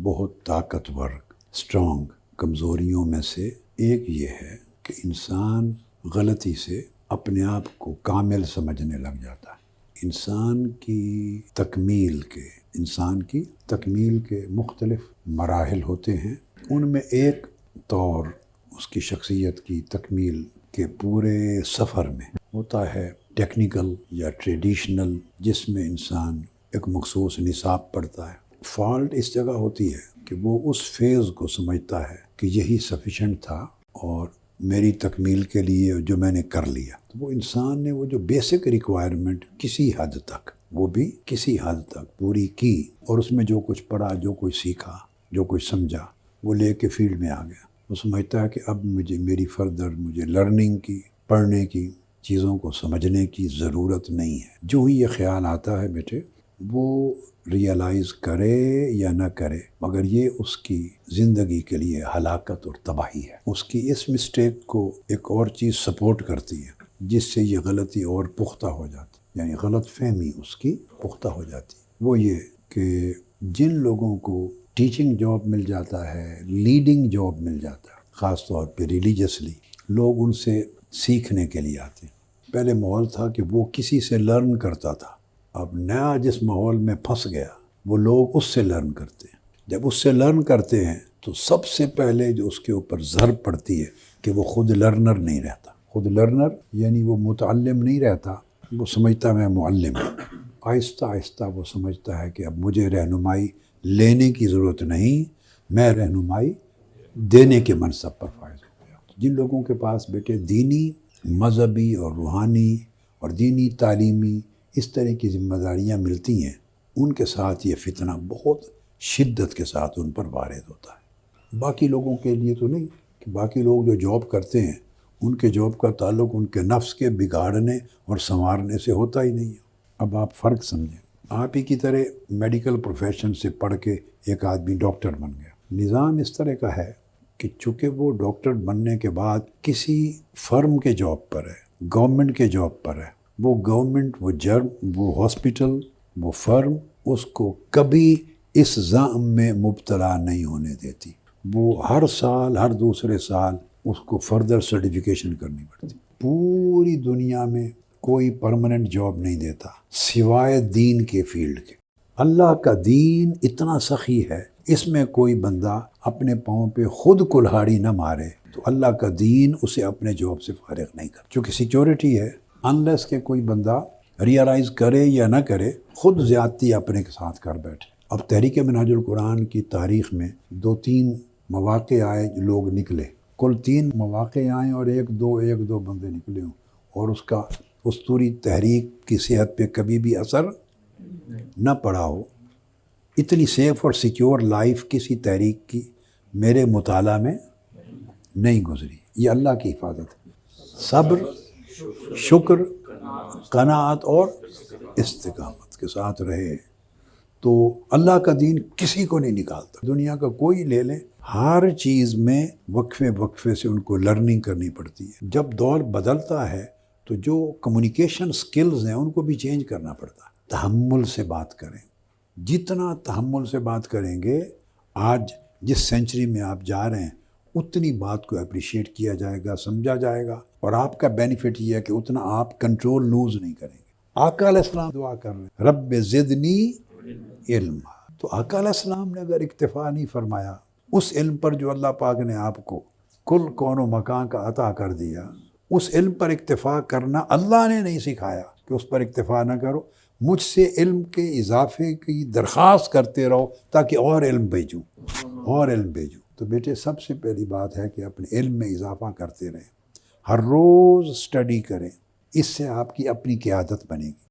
بہت طاقتور اسٹرانگ کمزوریوں میں سے ایک یہ ہے کہ انسان غلطی سے اپنے آپ کو کامل سمجھنے لگ جاتا ہے۔ انسان کی تکمیل کے مختلف مراحل ہوتے ہیں۔ ان میں ایک طور اس کی شخصیت کی تکمیل کے پورے سفر میں ہوتا ہے ٹیکنیکل یا ٹریڈیشنل، جس میں انسان ایک مخصوص نصاب پڑھتا ہے۔ فالٹ اس جگہ ہوتی ہے کہ وہ اس فیز کو سمجھتا ہے کہ یہی سفیشینٹ تھا اور میری تکمیل کے لیے جو میں نے کر لیا۔ تو وہ انسان نے وہ جو بیسک ریکوائرمنٹ کسی حد تک پوری کی، اور اس میں جو کچھ پڑھا، جو کچھ سیکھا، جو کچھ سمجھا، وہ لے کے فیلڈ میں آ گیا۔ وہ سمجھتا ہے کہ اب مجھے لرننگ کی، پڑھنے کی، چیزوں کو سمجھنے کی ضرورت نہیں ہے۔ جو ہی یہ خیال آتا ہے بیٹے، وہ ریئلائز کرے یا نہ کرے، مگر یہ اس کی زندگی کے لیے ہلاکت اور تباہی ہے۔ اس کی اس مسٹیک کو ایک اور چیز سپورٹ کرتی ہے، جس سے یہ غلطی اور پختہ ہو جاتی، یعنی غلط فہمی اس کی پختہ ہو جاتی۔ وہ یہ کہ جن لوگوں کو ٹیچنگ جاب مل جاتا ہے، لیڈنگ جاب مل جاتا ہے، خاص طور پہ ریلیجیسلی، لوگ ان سے سیکھنے کے لیے آتے ہیں۔ پہلے ماحول تھا کہ وہ کسی سے لرن کرتا تھا، اب نیا جس ماحول میں پھنس گیا وہ لوگ اس سے لرن کرتے ہیں۔ جب اس سے لرن کرتے ہیں تو سب سے پہلے جو اس کے اوپر ضرب پڑتی ہے کہ وہ خود لرنر نہیں رہتا۔ خود لرنر یعنی وہ متعلم نہیں رہتا، وہ سمجھتا میں معلم ہوں۔ آہستہ آہستہ وہ سمجھتا ہے کہ اب مجھے رہنمائی لینے کی ضرورت نہیں، میں رہنمائی دینے کے منصب پر فائز ہو گیا۔ جن لوگوں کے پاس بیٹے دینی، مذہبی اور روحانی اور دینی تعلیمی اس طرح کی ذمہ داریاں ملتی ہیں، ان کے ساتھ یہ فتنہ بہت شدت کے ساتھ ان پر وارد ہوتا ہے۔ باقی لوگوں کے لیے تو نہیں، کہ باقی لوگ جو جاب کرتے ہیں ان کے جاب کا تعلق ان کے نفس کے بگاڑنے اور سنوارنے سے ہوتا ہی نہیں ہے۔ اب آپ فرق سمجھیں، آپ ہی کی طرح میڈیکل پروفیشن سے پڑھ کے ایک آدمی ڈاکٹر بن گیا۔ نظام اس طرح کا ہے کہ چونکہ وہ ڈاکٹر بننے کے بعد کسی فرم کے جاب پر ہے، گورنمنٹ کے جاب پر ہے، وہ گورنمنٹ، وہ جرم، وہ ہاسپٹل، وہ فرم اس کو کبھی اس زعم میں مبتلا نہیں ہونے دیتی۔ وہ ہر سال، ہر دوسرے سال اس کو فردر سرٹیفیکیشن کرنی پڑتی۔ پوری دنیا میں کوئی پرماننٹ جاب نہیں دیتا سوائے دین کے فیلڈ کے۔ اللہ کا دین اتنا سخی ہے، اس میں کوئی بندہ اپنے پاؤں پہ خود کلہاڑی نہ مارے تو اللہ کا دین اسے اپنے جاب سے فارغ نہیں کرتا۔ چونکہ سیکیورٹی ہے، انلیس کہ کوئی بندہ ریئلائز کرے یا نہ کرے، خود زیادتی اپنے کے ساتھ کر بیٹھے۔ اب تحریک منہاج القرآن کی تاریخ میں 2-3 مواقع آئے، لوگ نکلے، کل 3 مواقع آئیں اور ایک دو بندے نکلے ہوں، اور اس کا اسطوری تحریک کی صحت پہ کبھی بھی اثر نہ پڑا ہو۔ اتنی سیف اور سیکیور لائف کسی تحریک کی میرے مطالعہ میں نہیں گزری۔ یہ اللہ کی حفاظت ہے۔ صبر، شکر، قناعت اور استقامت کے ساتھ رہے تو اللہ کا دین کسی کو نہیں نکالتا۔ دنیا کا کوئی لے لیں، ہر چیز میں وقفے سے ان کو لرننگ کرنی پڑتی ہے۔ جب دور بدلتا ہے تو جو کمیونیکیشن سکلز ہیں ان کو بھی چینج کرنا پڑتا ہے۔ تحمل سے بات کریں، جتنا تحمل سے بات کریں گے، آج جس سینچری میں آپ جا رہے ہیں اتنی بات کو اپریشیٹ کیا جائے گا، سمجھا جائے گا، اور آپ کا بینیفٹ یہ ہے کہ اتنا آپ کنٹرول لوز نہیں کریں گے۔ آقا علیہ السلام دعا کر رہے ہیں، رب زدنی علم۔ تو آقا علیہ السلام نے اگر اکتفا نہیں فرمایا اس علم پر جو اللہ پاک نے آپ کو کل کون و مکان کا عطا کر دیا، اس علم پر اکتفا کرنا اللہ نے نہیں سکھایا کہ اس پر اکتفا نہ کرو، مجھ سے علم کے اضافے کی درخواست کرتے رہو تاکہ اور علم بھیجوں۔ تو بیٹے سب سے پہلی بات ہے کہ اپنے علم میں اضافہ کرتے رہیں، ہر روز سٹڈی کریں، اس سے آپ کی اپنی قیادت بنے گی۔